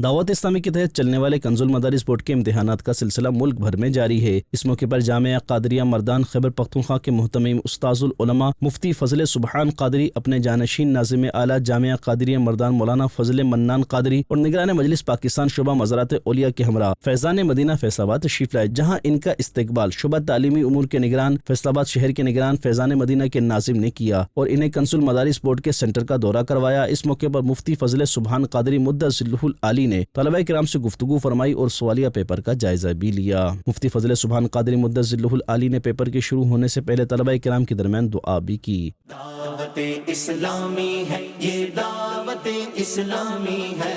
دعوت اسلامی کے تحت چلنے والے کنز المدارس بورڈ کے امتحانات کا سلسلہ ملک بھر میں جاری ہے۔ اس موقع پر جامعہ قادریہ مردان خیبر پختونخوا کے محتمم استاذ العلماء مفتی فضل سبحان قادری، اپنے جانشین ناظم اعلیٰ جامعہ قادریہ مردان مولانا فضل منان قادری اور نگران مجلس پاکستان شعبہ مزارات اولیاء کے ہمراہ فیضان مدینہ فیصل آباد تشریف لائے، جہاں ان کا استقبال شعبہ تعلیمی امور کے نگران فیصل آباد شہر کے نگران فیضان مدینہ کے ناظم نے کیا اور انہیں کنز المدارس بورڈ کے سینٹر کا دورہ کروایا۔ اس موقع پر مفتی فضل سبحان قادری مد ظلہ العالی نے طلبہ کرام سے گفتگو فرمائی اور سوالیہ پیپر کا جائزہ بھی لیا۔ مفتی فضل سبحان قادری مد ظلہ العالی نے پیپر کے شروع ہونے سے پہلے طلبہ کرام کے درمیان دعا بھی کی۔ دعوت اسلامی ہے یہ، دعوت اسلامی ہے،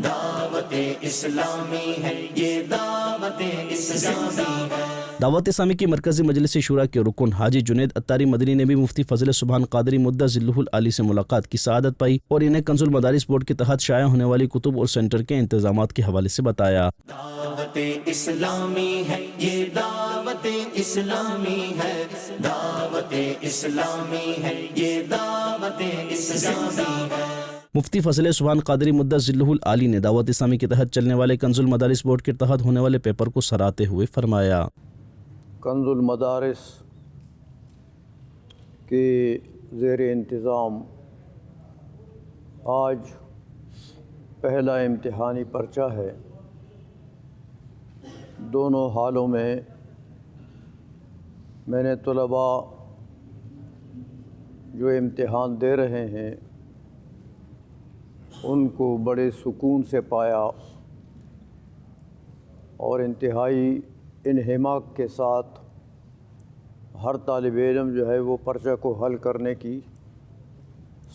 دعوت اسلامی ہے یہ، دعوت اسلامی ہے۔ دعوت اسلامی کی مرکزی مجلس شورا کے رکن حاجی جنید عطاری مدنی نے بھی مفتی فضل سبحان قادری مد ظلہ العالی سے ملاقات کی سعادت پائی اور انہیں کنز المدارس بورڈ کے تحت شائع ہونے والی کتب اور سینٹر کے انتظامات کے حوالے سے بتایا۔ دعوت اسلامی ہے یہ، دعوت اسلامی ہے، دعوت اسلامی ہے یہ، دعوت اسلامی ہے۔ مفتی فضل سبحان قادری مد ظلہ العالی نے دعوت اسلامی کے تحت چلنے والے کنز المدارس بورڈ کے تحت ہونے والے پیپر کو سراہتے ہوئے فرمایا۔ کنز المدارس کے زیر انتظام آج پہلا امتحانی پرچہ ہے۔ دونوں حالوں میں نے طلباء جو امتحان دے رہے ہیں ان کو بڑے سکون سے پایا اور انتہائی انہماک کے ساتھ ہر طالب علم جو ہے وہ پرچہ کو حل کرنے کی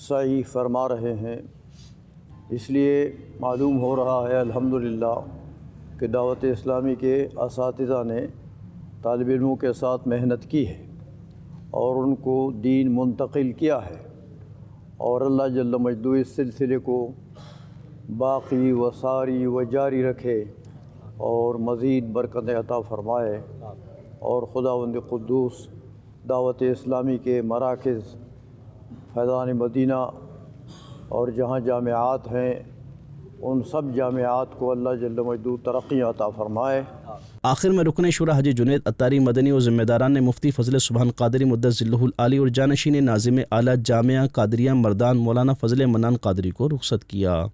سعی فرما رہے ہیں۔ اس لیے معلوم ہو رہا ہے الحمدللہ کہ دعوت اسلامی کے اساتذہ نے طالب علموں کے ساتھ محنت کی ہے اور ان کو دین منتقل کیا ہے، اور اللہ جل مجدہ اس سلسلے کو باقی و ساری و جاری رکھے اور مزید برکتیں عطا فرمائے، اور خداوند قدوس دعوت اسلامی کے مراکز فیضان مدینہ اور جہاں جامعات ہیں ان سب جامعات کو اللہ جل مجدہ ترقی عطا فرمائے۔ آخر میں رکن شورا حاجی جنید عطاری مدنی اور ذمہ داران نے مفتی فضل سبحان قادری مد ظلہ العالی اور جانشین ناظم اعلیٰ جامعہ قادریہ مردان مولانا فضل منان قادری کو رخصت کیا۔